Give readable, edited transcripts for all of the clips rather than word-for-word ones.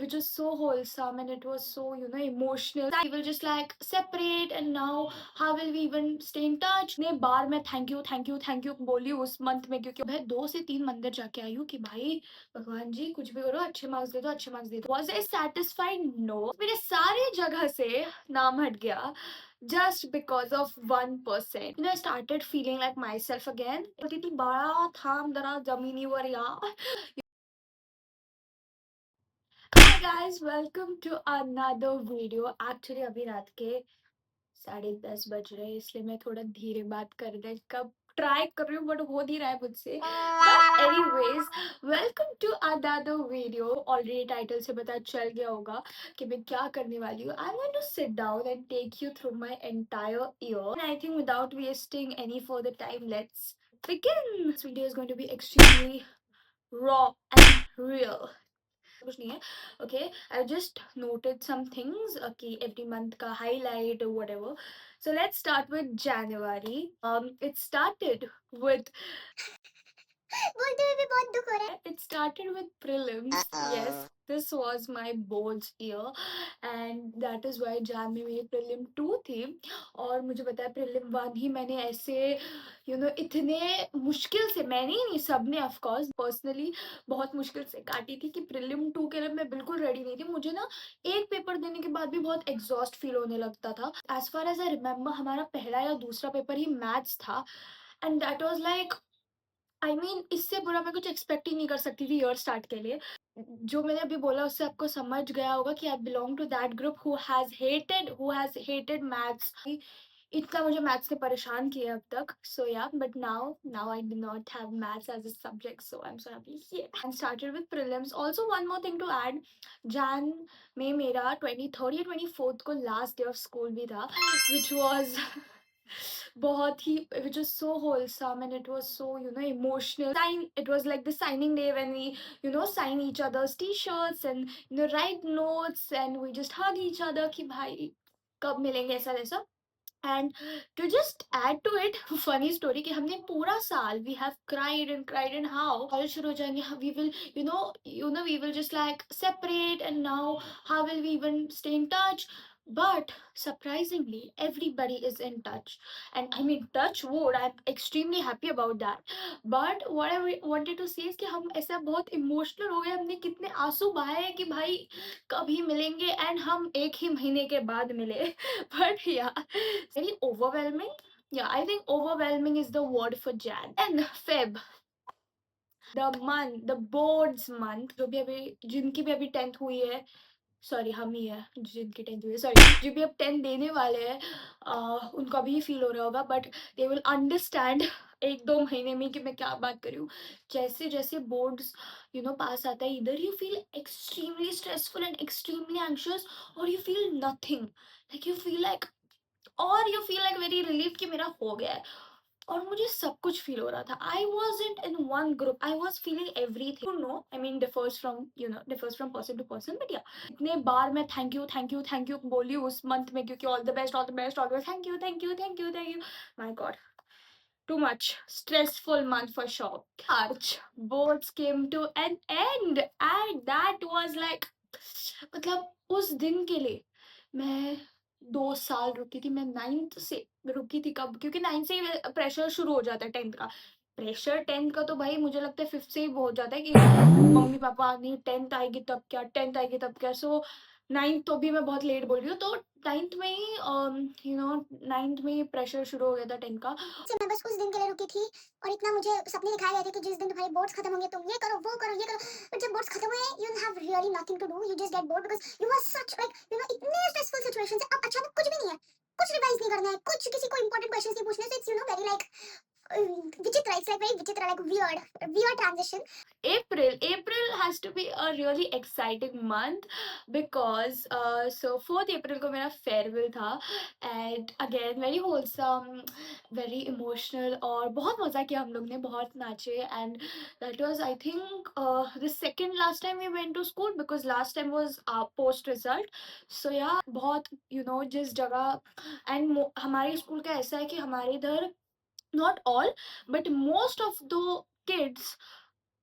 which was so wholesome, and it was so, emotional. We will just like separate, and now how will we even stay in touch? ने बार मैं thank you बोली उस month में, क्योंकि मैं 2 से 3 मंदिर जाके आई हूँ कि भाई भगवान जी कुछ भी करो, अच्छे मार्क्स दे दो, अच्छे मार्क्स दे दो। Was I satisfied? नो, मेरे सारे जगह से नाम हट गया just because of 1%. I started feeling like myself again. बोलती थी बड़ा था मेरा जमीनी वर यार। Hi guys, welcome to another video. Actually अभी रात के 10:30 बज रहे हैं, इसलिए मैं थोड़ा धीरे बात कर रही कब ट्राई कर रही हूँ, बट हो नहीं रहा है मुझसे। But anyways, welcome to another video. Already title से पता चल गया होगा कि मैं क्या करने वाली हूँ। I want to sit down and take you through my entire year. I think without wasting any further time, let's begin. This video is going to be extremely raw and real. कुछ नहीं है, okay. I just noted some things कि every month का highlight whatever. So let's start with January. It started with बोलते हुए भी बहुत दुख हो रहा है। It started with prelims. Yes, this was my boards year, and that is why Jan में मेरी prelim 2 थी। और मुझे पता है prelim 1 ही मैंने ऐसे इतने मुश्किल से, मैंने ही नहीं सबने ऑफ कोर्स पर्सनली बहुत मुश्किल से काटी थी कि prelim 2 के लिए मैं बिल्कुल रेडी नहीं थी। मुझे ना एक पेपर देने के बाद भी बहुत एग्जॉस्ट फील होने लगता था। As far as I remember हमारा पहला या दूसरा पेपर ही मैथ्स था, एंड दैट वाज लाइक इससे बुरा मैं कुछ एक्सपेक्ट ही नहीं कर सकती थी ईयर स्टार्ट के लिए। जो मैंने अभी बोला उससे आपको समझ गया होगा कि I belong to that group who has hated maths. इतना मुझे मैथ्स ने परेशान किया अब तक। So yeah, but now I do not have maths as a subject, so I am so happy. And started with prelims. Also one more thing to add, Jan में मेरा 23rd या 24th को last day of school भी था, which was बहुत ही, which was so wholesome, and it was so emotional. It was like the signing day when we sign each other's t-shirts and write notes, and we just hug each other कि भाई कब मिलेंगे, ऐसा वैसा। And to just add to it, funny story कि हमने पूरा साल we have cried and how college शुरू हो जाएंगे, we will we will just like separate, and now how will we even stay in touch? But surprisingly everybody is in touch, and I mean touch wood, I'm extremely happy about that. But what I wanted to say is कि हम ऐसा बहुत emotional हो गए, हमने कितने आंसू बहाए कि भाई कभी मिलेंगे, एंड हम एक ही महीने के बाद मिले। But yeah, very overwhelming. Yeah, I think overwhelming is the word for Jan. And Feb, the boards month, जो भी अभी जिनकी भी अभी 10th हुई है, सॉरी हम ही है जिनकी 10th हुई है, सॉरी जो भी अब 10th देने वाले हैं, उनको अभी फील हो रहा होगा, बट दे विल अंडरस्टैंड 1-2 महीने में कि मैं क्या बात कर रही हूँ। जैसे जैसे बोर्ड्स पास आता है, इधर you feel extremely stressful and extremely anxious, और you feel nothing, like you feel like very relieved कि मेरा हो गया है। और मुझे सब कुछ फील हो रहा था। I wasn't in one group, I was feeling everything. No, I mean differs from person to person, but yeah इतने बार मैं थैंक यू बोली उस मंथ में, क्योंकि all the best, all the best, all the best, thank you. My God, too much stressful month for sure. March, boards came to an end, and that was like, मतलब उस दिन के लिए मैं 2 साल रुकी थी। मैं 9th से रुकी थी, कब, क्योंकि 9th से ही प्रेशर शुरू हो जाता है 10th का। प्रेशर 10th का तो भाई मुझे लगता है 5th से ही हो जाता है कि मम्मी पापा नहीं 10th आएगी तब क्या, 10th आएगी तब क्या। सो 9th तो भी मैं बहुत लेट बोल रही हूँ, तो 9th में ही 9th में ही प्रेशर शुरू हो गया था 10th का। से मैं बस उस दिन के लिए रुकी थी, और इतना मुझे सपने दिखाए गए थे कि जिस दिन तुम्हारे बोर्ड्स खत्म होंगे तुम ये करो वो करो ये करो, बट जब बोर्ड्स खत्म हुए you have really nothing to do, you just get bored because you are such like इतने स्ट्रेसफुल सिचुएशन से अब अचानक कुछ भी नहीं है, कुछ रिवाइज नहीं करना है, कुछ किसी को इंपॉर्टेंट क्वेश्चंस नहीं पूछने, सो इट्स वेरी लाइक विचित्र, इट्स लाइक वेरी विचित्र, like weird transition. April has to be a really exciting month because so 4th April को मेरा farewell था, and again very wholesome, very emotional, और बहुत मज़ा किया हम लोग ने, बहुत नाचे, and that was I think the second last time we went to school because last time was post result. So yeah, बहुत जिस जगह, and हमारे स्कूल का ऐसा है कि हमारे इधर not all but most of the kids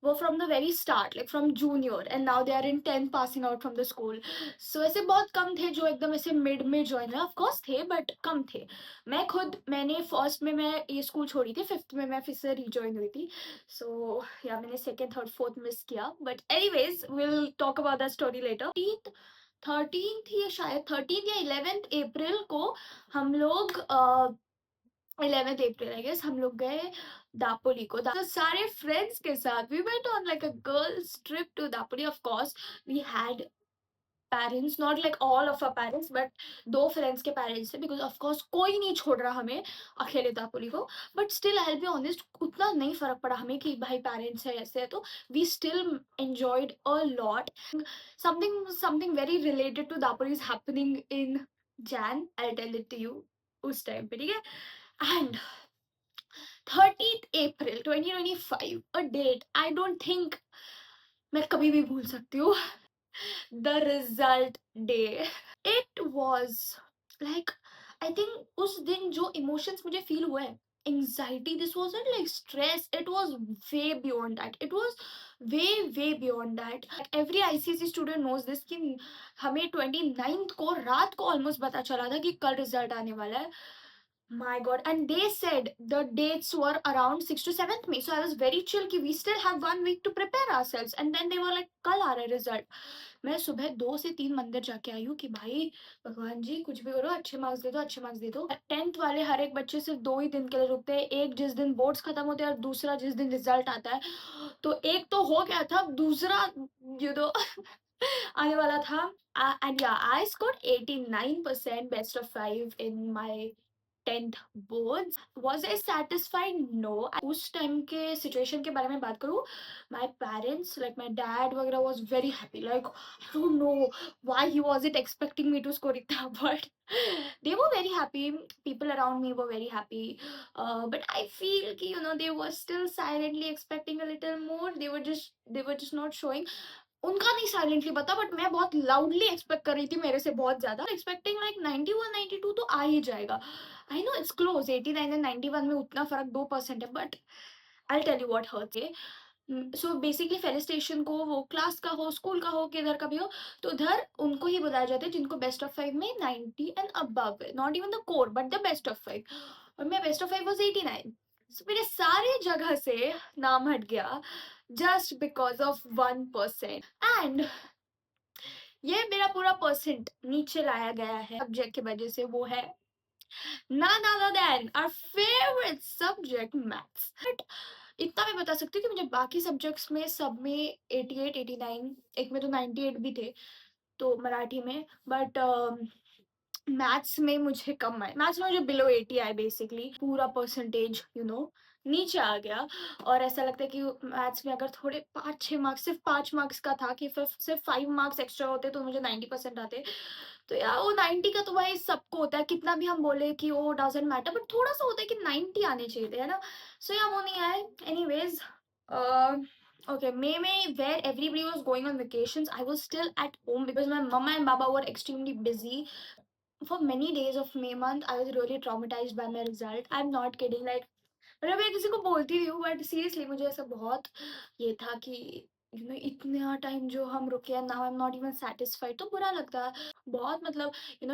वो from the very start, like from junior, and now they are in 10th passing out from the school. So ऐसे बहुत कम थे जो एकदम ऐसे मिड में ज्वाइन हुए. ऑफ कोर्स थे बट कम थे. मैंने फर्स्ट में मैं ये स्कूल छोड़ी थी, फिफ्थ में मैं फिर से रिजॉइन हुई थी. सो या मैंने सेकेंड थर्ड फोर्थ मिस किया, but anyways will talk about that story later. 13th या शायद 13th या 11th अप्रैल को हम लोग 11th अप्रैल आई गेस हम लोग गए दापोली को. तो सारे फ्रेंड्स के साथ we went on like a girls trip to Dapoli. Of course we had parents, not like all of our parents but two friends के पेरेंट्स थे, बिकॉज ऑफ कोर्स कोई नहीं छोड़ रहा हमें अकेले दापोली को. But still I will be honest, उतना नहीं फर्क पड़ा हमें कि भाई पेरेंट्स है ऐसे है. तो we still enjoyed a lot. Something very related to Dapoli is happening in Jan. I tell it to you उस टाइम पे, ठीक है. And 30th April 2025, a date I don't think मैं कभी भी भूल सकती हूँ. The result day. It was like, I think उस दिन जो emotions मुझे feel हुए, anxiety, this wasn't like stress, it was way beyond that. It was way beyond that. Like every ICSE student knows this कि हमें 29th को रात को almost पता चला था कि कल result आने वाला है. My God, and they said the dates were around 6th to 7th May. So I was very chill कि we still have 1 week to prepare ourselves. And then they were like कल आ रहा है result. मैं सुबह 2 से 3 मंदिर जाके आई हूँ कि भाई भगवान जी कुछ भी करो, अच्छे मार्क्स दे दो, अच्छे मार्क्स दे दो. 10th वाले हर एक बच्चे सिर्फ 2 ही दिन के लिए रुकते हैं, एक जिस दिन बोर्ड्स खत्म होते हैं और दूसरा जिस दिन रिजल्ट आता है. तो एक तो हो गया था, दूसरा you know आने वाला था. And yeah, I scored 89% best of 5 in my 10th boards. Was I satisfied? No. उस टाइम के सिचुएशन के बारे में बात करूँ, my parents, like my dad वगैरह was very happy. Like I don't know why he wasn't expecting me to score इतना, but they were very happy. People around me were very happy. But I feel कि they were still silently expecting a little more. They were just not showing. उनका नहीं silently पता, but मैं बहुत loudly expect कर रही थी मेरे से बहुत ज्यादा. एक्सपेक्टिंग लाइक 91 92 तो आ ही जाएगा. I know it's close, 89 and 91 में उतना फर्क 2% है, but I tell you what hurts. So basically felicitation को वो क्लास का हो, स्कूल का हो, किधर का भी हो, तो उधर उनको ही बुलाया जाता है जिनको बेस्ट ऑफ 5 में 90 एंड अबव है. Not even the core but the best of 5. और मैं बेस्ट ऑफ 5 वाज 89. सो मेरे सारे जगह से नाम हट गया just because of 1%. एंड ये मेरा पूरा परसेंट नीचे लाया गया है सब्जेक्ट की वजह से. वो है none other than our favorite subject maths. But इतना मैं बता सकती हूँ कि मुझे बाकी सब्जेक्ट्स में सब में 88 89, एक में तो 98 भी थे तो मराठी में. बट मैथ्स में मुझे कम आए, मैथ्स में मुझे बिलो 80 आए. बेसिकली पूरा परसेंटेज नीचे आ गया. और ऐसा लगता है कि मैथ्स में अगर थोड़े 5-6 मार्क्स, सिर्फ 5 मार्क्स का था कि सिर्फ 5 मार्क्स एक्स्ट्रा होते तो मुझे 90% आते. तो यार वो 90 का तो भाई सबको होता है, कितना भी हम बोले कि वो डजंट मैटर, बट थोड़ा सा होता है कि 90 आने चाहिए थे, है ना. सो या वो नहीं आए. Anyways okay, May where everybody was going on vacations, I was still at home because my mama and baba were extremely busy. For many days of May month, I was really traumatized by my result. I'm not kidding. Like, मतलब मैं किसी को बोलती नहीं हूँ, but seriously मुझे ऐसा बहुत ये था कि इतना टाइम जो हम रुके, now I am not even satisfied, तो बुरा लगता है बहुत. मतलब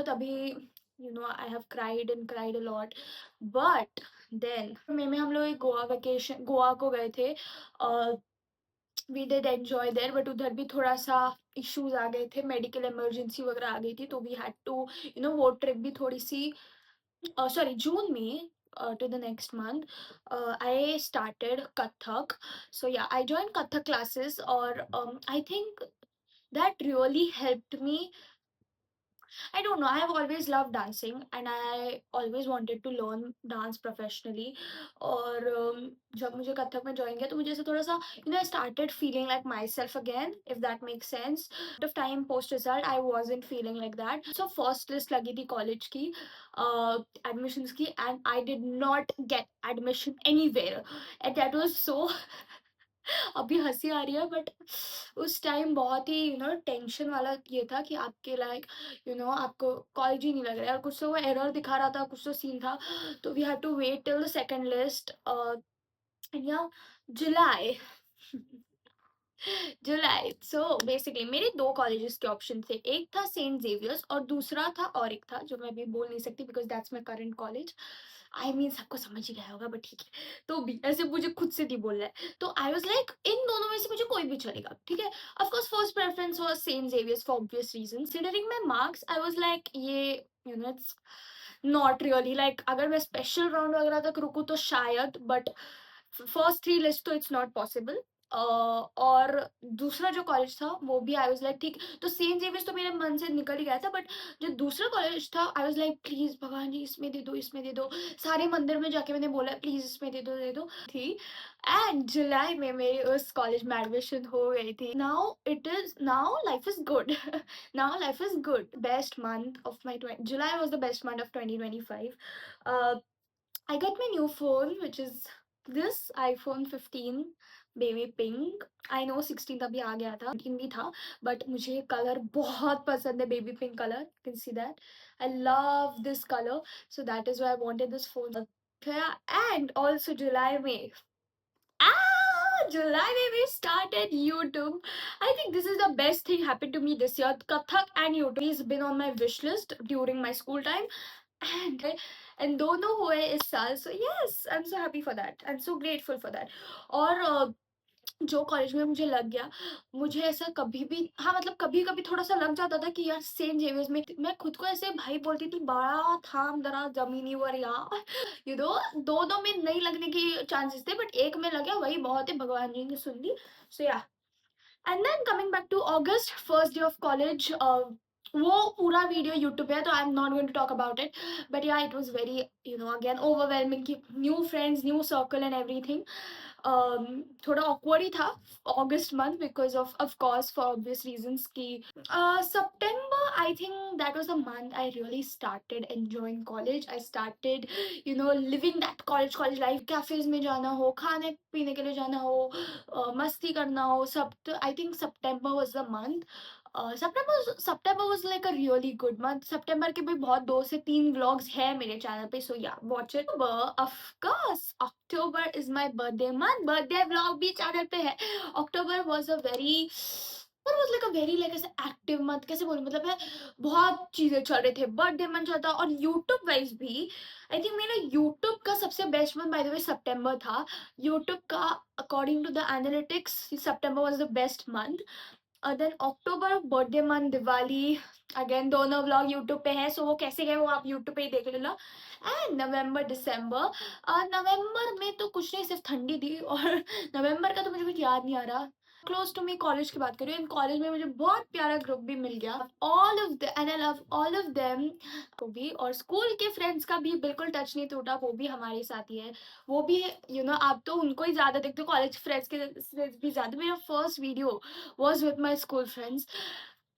तभी I have cried a lot. But then मई में हम लोग एक गोवा को गए थे. We did enjoy there, but उधर भी थोड़ा सा इश्यूज आ गए थे, मेडिकल इमरजेंसी वगैरह आ गई थी, तो वी हैड टू वो ट्रिप भी थोड़ी सी sorry, June में to the next month, I started Kathak. So yeah, I joined Kathak classes, or I think that really helped me. I don't know, I have always loved dancing and I always wanted to learn dance professionally. और जब मुझे कथक में join किया तो मुझे ऐसा थोड़ा सा I started feeling like myself again, if that makes sense. Of time post result I wasn't feeling like that. So first list लगी थी college की admissions की, and I did not get admission anywhere, and that was so अभी हंसी आ रही है, but उस time बहुत ही टेंशन वाला ये था कि आपके लाइक आपको कॉलेज ही नहीं लग रहा है, और कुछ तो वो एरर दिखा रहा था, कुछ तो सीन था. तो we had to wait till the second list. Yeah जुलाई जुलाई। सो बेसिकली मेरे 2 कॉलेजेस के ऑप्शन थे। एक था सेंट ज़ेवियर्स और दूसरा था और एक था जो मैं अभी बोल नहीं सकती because that's my current college. I mean सबको समझ ही गया होगा बट ठीक है। तो भी ऐसे मुझे खुद से नहीं बोलना है। तो आई वाज़ लाइक इन दोनों में से मुझे कोई भी चलेगा, ठीक है? Of course first preference was Saint Xavier's for obvious reasons. Considering my marks I was like ये इट्स नॉट रियली लाइक अगर मैं स्पेशल राउंड वगैरह तक रुकूँ तो शायद, बट फर्स्ट 3 लिस्ट तो इट्स नॉट पॉसिबल। और दूसरा जो कॉलेज था वो भी आई वाज़ लाइक ठीक। तो सेंट ज़ेवियर्स तो मेरे मन से निकल ही गया था, बट जो दूसरा कॉलेज था आई वाज़ लाइक प्लीज़ भगवान जी इसमें दे दो, इसमें दे दो। सारे मंदिर में जाके मैंने बोला प्लीज़ इसमें दे दो थी। एंड जुलाई में मेरी उस कॉलेज में एडमिशन हो गई थी। Now life is good. Now life is good. Best month of my ट्वें July was the best month of 2025. I got my new phone, which is this iPhone 15 baby pink. I know 16 अभी आ गया था, 18 भी था, but मुझे ये colour बहुत पसंद है, baby pink color. You can see that. I love this color, so that is why I wanted this phone. Yeah, and also July में July में we started YouTube. I think this is the best thing happened to me this year. Kathak and YouTube has been on my wish list during my school time. And दोनों हुए इस साल. So yes, I'm so happy for that. I'm so grateful for that. और जो college में मुझे लग गया, मुझे ऐसा कभी भी, हाँ मतलब कभी-कभी थोड़ा-सा लग जाता था कि यार सेंट जेवियर्स में मैं खुद को ऐसे भाई बोलती थी बड़ा थाम दरा ज़मीनी वर यार। दोनों में नहीं लगने की चांसेस थे बट एक में लग गया वही बहुत है, भगवान जी ने सुन ली। So yeah and then coming back to August first day of college, वो पूरा वीडियो यूट्यूब पे है तो I am not going to talk about it, but yeah it was very again overwhelming कि new friends, new circle and everything. थोड़ा awkward ही था August month because of course for obvious reasons कि September, I think that was the month I really started enjoying college. I started living that college life. Cafes में जाना हो, खाने पीने के लिए जाना हो, मस्ती करना हो, सब. तो I think September was the month. September was like a really good month. September के भी बहुत 2 से 3 vlogs है मेरे चैनल पे, so yeah, watch it. Of course, October is my birthday month. Birthday vlog भी चैनल पे है. October was a very like ऐसे एक्टिव मंथ, कैसे बोलूं, मतलब है बहुत चीजें चल रहे थे, बर्थडे मंथ चल था और यूट्यूब वाइज भी आई थिंक मेरा यूट्यूब का सबसे best month by the way सितंबर था. यूट्यूब का according to the analytics September was the best month. Then October birthday month, Diwali, again दोनों व्लॉग यूट्यूब पे है, सो वो कैसे गए वो आप यूट्यूब पे ही देख लेना. एंड नवंबर दिसंबर, नवंबर में तो कुछ नहीं, सिर्फ ठंडी थी. और नवंबर का तो मुझे कुछ याद नहीं आ रहा. क्लोज टू मी कॉलेज की बात करूँ, इन कॉलेज में मुझे बहुत प्यारा ग्रुप भी मिल गया. All of the and I love all of them. वो भी, और स्कूल के फ्रेंड्स का भी बिल्कुल टच नहीं टूटा, वो भी हमारे साथ ही है. वो भी आप तो उनको ही ज्यादा देखते हो, कॉलेज फ्रेंड्स के भी ज्यादा. मेरा first video was with my school friends.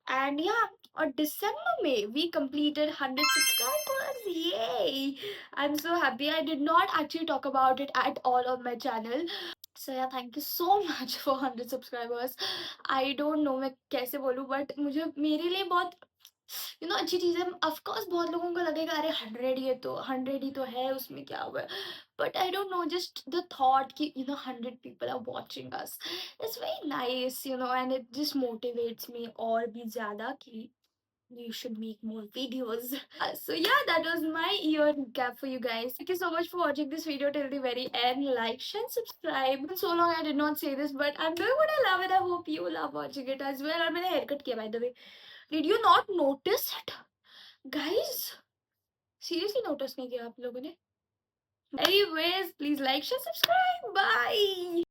And yeah, on December May, we completed 100 subscribers. Yay! I'm so happy. I did not actually talk about it at all on my channel. So yeah, thank you so much for 100 subscribers. I don't know मैं कैसे बोलूँ, but मुझे मेरे लिए बहुत अच्छी चीज़ है. Of course बहुत लोगों को लगेगा अरे 100 ये तो 100 ही तो है, उसमें क्या हुआ है. But I don't know, just the thought कि 100 people are watching us, it's very nice, and it just motivates me और भी ज़्यादा कि you should make more videos. So yeah, that was my year recap for you guys. Thank you so much for watching this video till the very end. Like, share, subscribe. So long I did not say this, but I'm doing what I love and I hope you love watching it as well. और मैंने haircut किया by the way. Did you not notice it? Guys, seriously notice नहीं किया आप लोगों ने? Anyways, please like, share, subscribe. Bye.